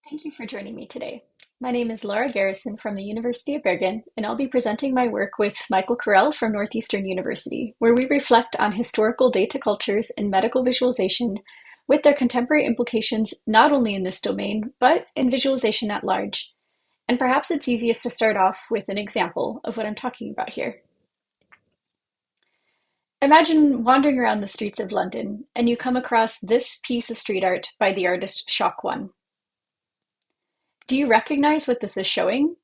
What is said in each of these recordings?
Thank you for joining me today. My name is Laura Garrison from the University of Bergen, and I'll be presenting my work with Michael Correll from Northeastern University, where we reflect on historical data cultures in medical visualization with their contemporary implications not only in this domain, but in visualization at large. And perhaps it's easiest to start off with an example of what I'm talking about here. Imagine wandering around the streets of London and you come across this piece of street art by the artist Shock One. Do you recognize what this is showing?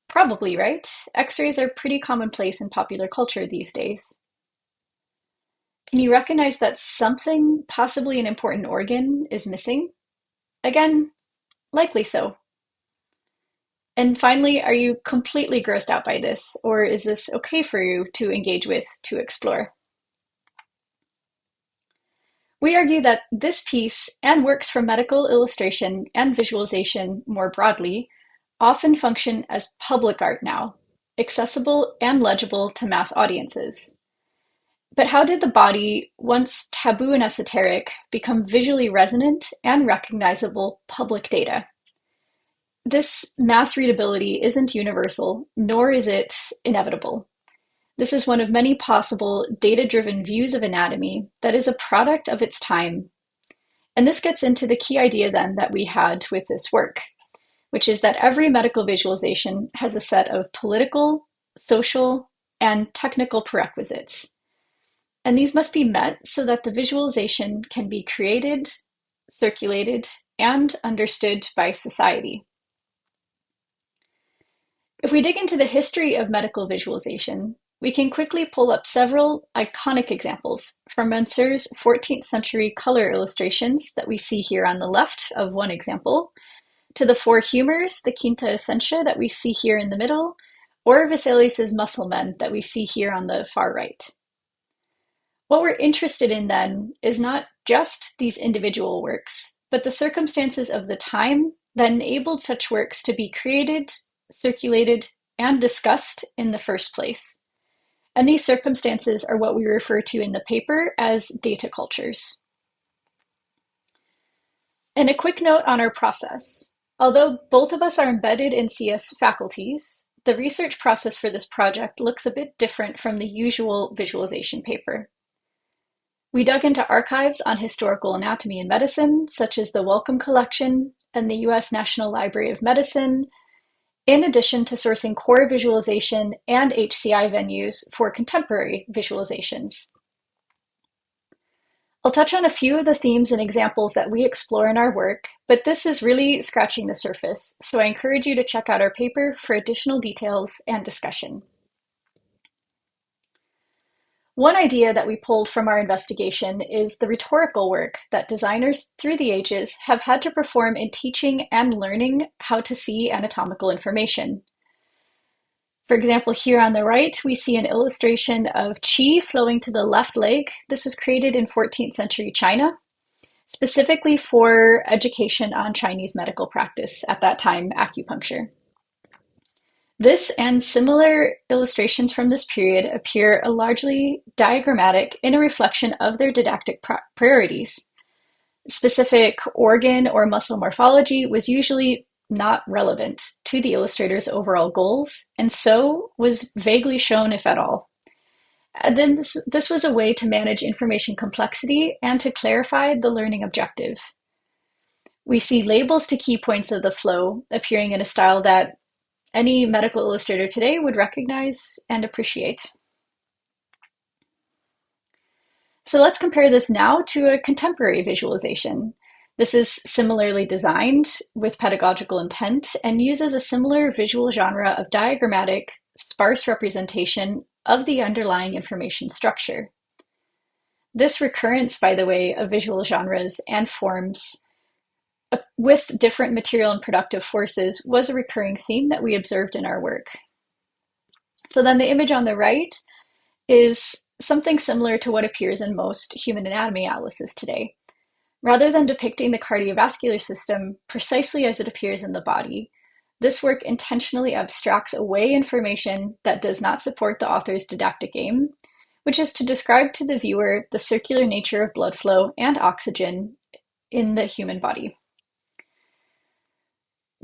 Probably, right? X-rays are pretty commonplace in popular culture these days. Can you recognize that something, possibly an important organ, is missing? Again, likely so. And finally, are you completely grossed out by this, or is this okay for you to engage with, to explore? We argue that this piece, and works from medical illustration and visualization more broadly, often function as public art now, accessible and legible to mass audiences. But how did the body, once taboo and esoteric, become visually resonant and recognizable public data? This mass readability isn't universal, nor is it inevitable. This is one of many possible data-driven views of anatomy that is a product of its time. And this gets into the key idea then that we had with this work, which is that every medical visualization has a set of political, social, and technical prerequisites. And these must be met so that the visualization can be created, circulated, and understood by society. If we dig into the history of medical visualization, we can quickly pull up several iconic examples from Mansur's 14th century color illustrations that we see here on the left of one example, to the four humors, the Quinta Essentia that we see here in the middle, or Vesalius's muscle men that we see here on the far right. What we're interested in then is not just these individual works, but the circumstances of the time that enabled such works to be created, circulated, and discussed in the first place. And these circumstances are what we refer to in the paper as data cultures. And a quick note on our process. Although both of us are embedded in CS faculties, the research process for this project looks a bit different from the usual visualization paper. We dug into archives on historical anatomy and medicine, such as the Wellcome Collection and the US National Library of Medicine, in addition to sourcing core visualization and HCI venues for contemporary visualizations. I'll touch on a few of the themes and examples that we explore in our work, but this is really scratching the surface, so I encourage you to check out our paper for additional details and discussion. One idea that we pulled from our investigation is the rhetorical work that designers through the ages have had to perform in teaching and learning how to see anatomical information. For example, here on the right, we see an illustration of qi flowing to the left leg. This was created in 14th century China, specifically for education on Chinese medical practice, at that time, acupuncture. This and similar illustrations from this period appear largely diagrammatic in a reflection of their didactic priorities. Specific organ or muscle morphology was usually not relevant to the illustrator's overall goals, and so was vaguely shown, if at all. And then this was a way to manage information complexity and to clarify the learning objective. We see labels to key points of the flow appearing in a style that any medical illustrator today would recognize and appreciate. So let's compare this now to a contemporary visualization. This is similarly designed with pedagogical intent and uses a similar visual genre of diagrammatic, sparse representation of the underlying information structure. This recurrence, by the way, of visual genres and forms with different material and productive forces was a recurring theme that we observed in our work. So then the image on the right is something similar to what appears in most human anatomy atlases today. Rather than depicting the cardiovascular system precisely as it appears in the body, this work intentionally abstracts away information that does not support the author's didactic aim, which is to describe to the viewer the circular nature of blood flow and oxygen in the human body.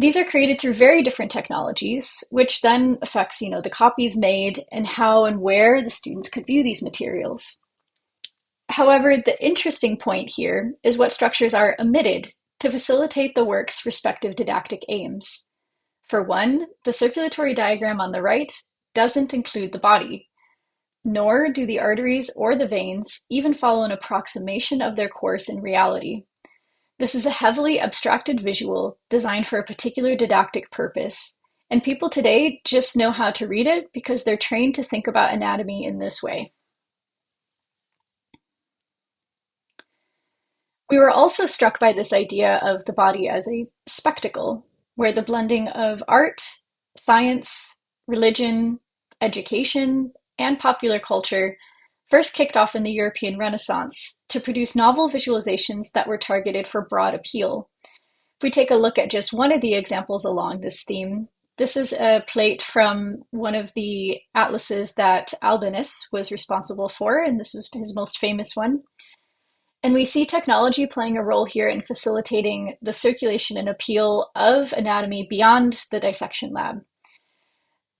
These are created through very different technologies, which then affects, the copies made and how and where the students could view these materials. However, the interesting point here is what structures are omitted to facilitate the work's respective didactic aims. For one, the circulatory diagram on the right doesn't include the body, nor do the arteries or the veins even follow an approximation of their course in reality. This is a heavily abstracted visual designed for a particular didactic purpose, and people today just know how to read it because they're trained to think about anatomy in this way. We were also struck by this idea of the body as a spectacle, where the blending of art, science, religion, education, and popular culture first kicked off in the European Renaissance to produce novel visualizations that were targeted for broad appeal. If we take a look at just one of the examples along this theme, this is a plate from one of the atlases that Albinus was responsible for, and this was his most famous one. And we see technology playing a role here in facilitating the circulation and appeal of anatomy beyond the dissection lab.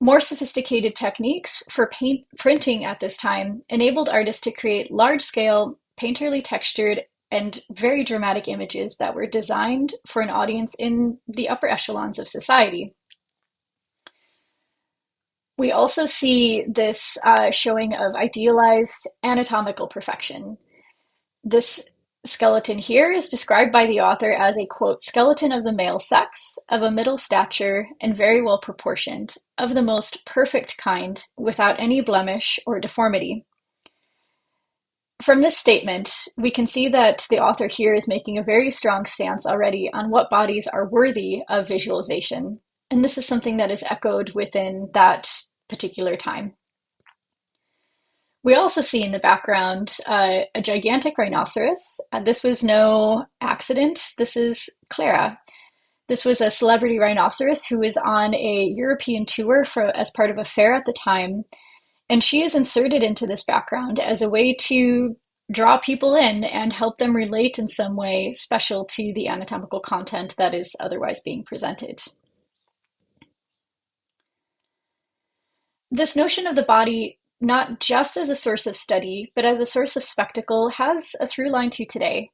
More sophisticated techniques for printing at this time enabled artists to create large-scale, painterly textured, and very dramatic images that were designed for an audience in the upper echelons of society. We also see this showing of idealized anatomical perfection. This skeleton here is described by the author as a, quote, skeleton of the male sex, of a middle stature, and very well proportioned, of the most perfect kind, without any blemish or deformity. From this statement, we can see that the author here is making a very strong stance already on what bodies are worthy of visualization, and this is something that is echoed within that particular time. We also see in the background a gigantic rhinoceros. This was no accident. This is Clara. This was a celebrity rhinoceros who was on a European tour as part of a fair at the time. And she is inserted into this background as a way to draw people in and help them relate in some way special to the anatomical content that is otherwise being presented. This notion of the body, not just as a source of study, but as a source of spectacle, has a through line to today.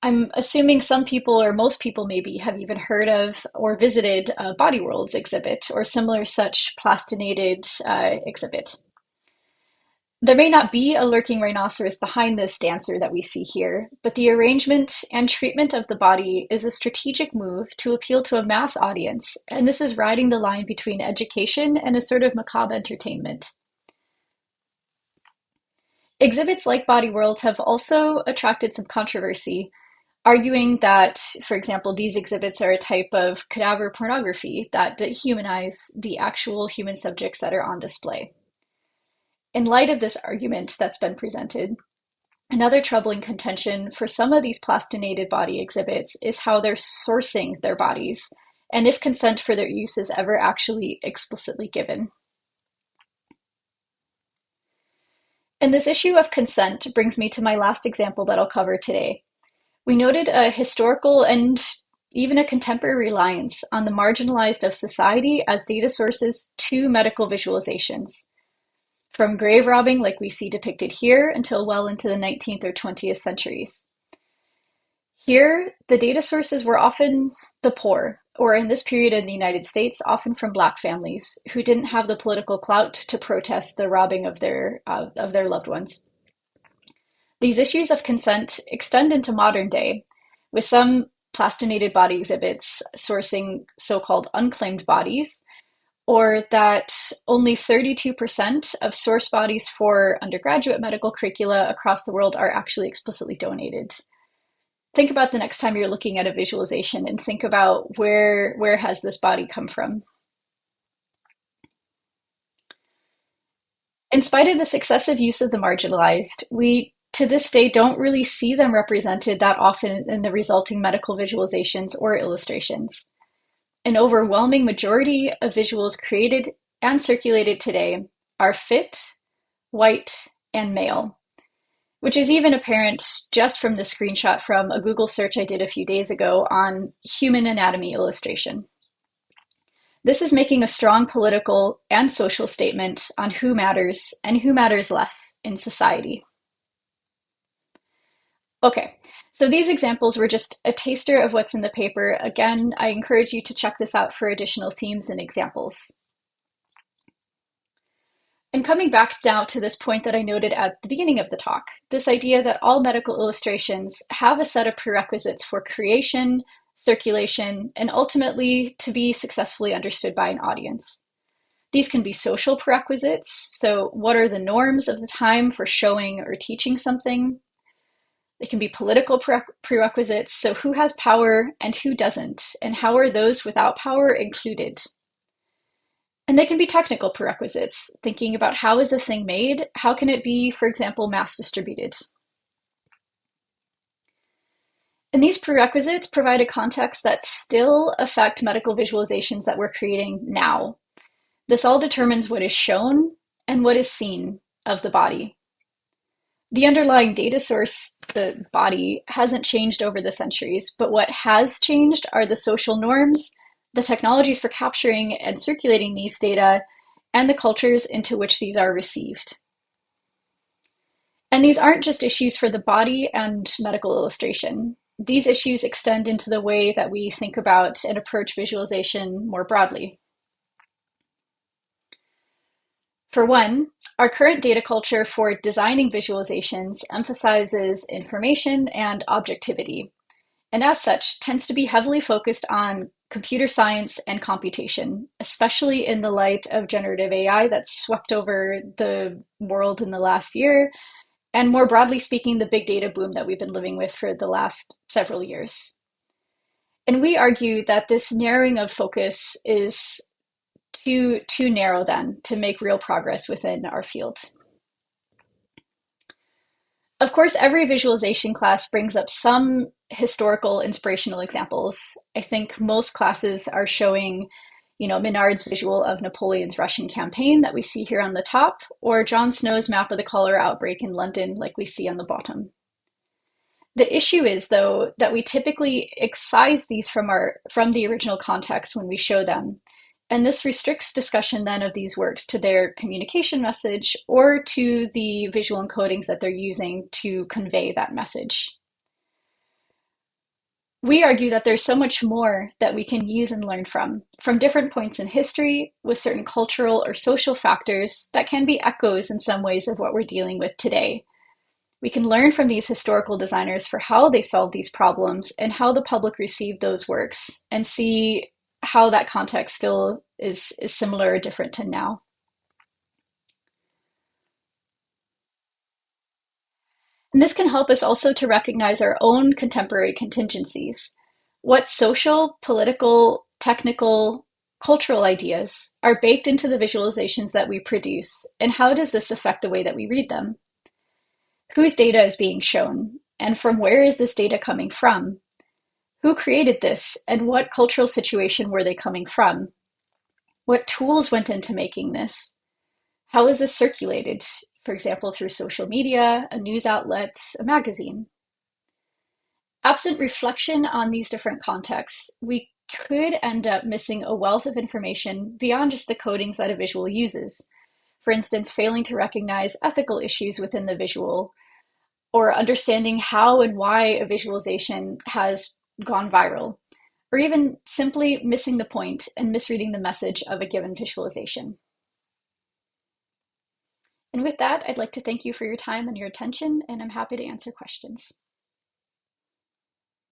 I'm assuming some people, or most people maybe, have even heard of or visited a Body Worlds exhibit or similar such plastinated exhibit. There may not be a lurking rhinoceros behind this dancer that we see here, but the arrangement and treatment of the body is a strategic move to appeal to a mass audience, and this is riding the line between education and a sort of macabre entertainment. Exhibits like Body Worlds have also attracted some controversy, arguing that, for example, these exhibits are a type of cadaver pornography that dehumanize the actual human subjects that are on display. In light of this argument that's been presented, another troubling contention for some of these plastinated body exhibits is how they're sourcing their bodies, and if consent for their use is ever actually explicitly given. And this issue of consent brings me to my last example that I'll cover today. We noted a historical and even a contemporary reliance on the marginalized of society as data sources to medical visualizations. From grave robbing, like we see depicted here, until well into the 19th or 20th centuries. Here, the data sources were often the poor, or in this period in the United States, often from Black families who didn't have the political clout to protest the robbing of their loved ones. These issues of consent extend into modern day, with some plastinated body exhibits sourcing so-called unclaimed bodies, or that only 32% of source bodies for undergraduate medical curricula across the world are actually explicitly donated. Think about the next time you're looking at a visualization and think about where has this body come from. In spite of this excessive use of the marginalized, we to this day don't really see them represented that often in the resulting medical visualizations or illustrations. An overwhelming majority of visuals created and circulated today are fit, white, and male. which is even apparent just from the screenshot from a Google search I did a few days ago on human anatomy illustration. This is making a strong political and social statement on who matters and who matters less in society. Okay, so these examples were just a taster of what's in the paper. Again, I encourage you to check this out for additional themes and examples. And coming back now to this point that I noted at the beginning of the talk, this idea that all medical illustrations have a set of prerequisites for creation, circulation, and ultimately to be successfully understood by an audience. These can be social prerequisites, so what are the norms of the time for showing or teaching something? They can be political prerequisites, so who has power and who doesn't, and how are those without power included? And they can be technical prerequisites, thinking about how is a thing made, how can it be, for example, mass distributed? And these prerequisites provide a context that still affect medical visualizations that we're creating now. This all determines what is shown and what is seen of the body. The underlying data source, the body, hasn't changed over the centuries, but what has changed are the social norms, the technologies for capturing and circulating these data, and the cultures into which these are received. And these aren't just issues for the body and medical illustration. These issues extend into the way that we think about and approach visualization more broadly. For one, our current data culture for designing visualizations emphasizes information and objectivity, and as such tends to be heavily focused on computer science and computation, especially in the light of generative AI that's swept over the world in the last year, and more broadly speaking, the big data boom that we've been living with for the last several years. And we argue that this narrowing of focus is too narrow then to make real progress within our field. Of course, every visualization class brings up some historical inspirational examples. I think most classes are showing, Minard's visual of Napoleon's Russian campaign that we see here on the top, or Jon Snow's map of the cholera outbreak in London like we see on the bottom. The issue is, though, that we typically excise these from the original context when we show them. And this restricts discussion then of these works to their communication message or to the visual encodings that they're using to convey that message. We argue that there's so much more that we can use and learn from different points in history with certain cultural or social factors that can be echoes in some ways of what we're dealing with today. We can learn from these historical designers for how they solved these problems and how the public received those works and see how that context still is similar or different to now. And this can help us also to recognize our own contemporary contingencies. What social, political, technical, cultural ideas are baked into the visualizations that we produce, and how does this affect the way that we read them? Whose data is being shown, and from where is this data coming from? Who created this, and what cultural situation were they coming from? What tools went into making this? How is this circulated, for example, through social media, a news outlet, a magazine? Absent reflection on these different contexts, we could end up missing a wealth of information beyond just the codings that a visual uses. For instance, failing to recognize ethical issues within the visual, or understanding how and why a visualization has gone viral, or even simply missing the point and misreading the message of a given visualization. And with that, I'd like to thank you for your time and your attention, and I'm happy to answer questions.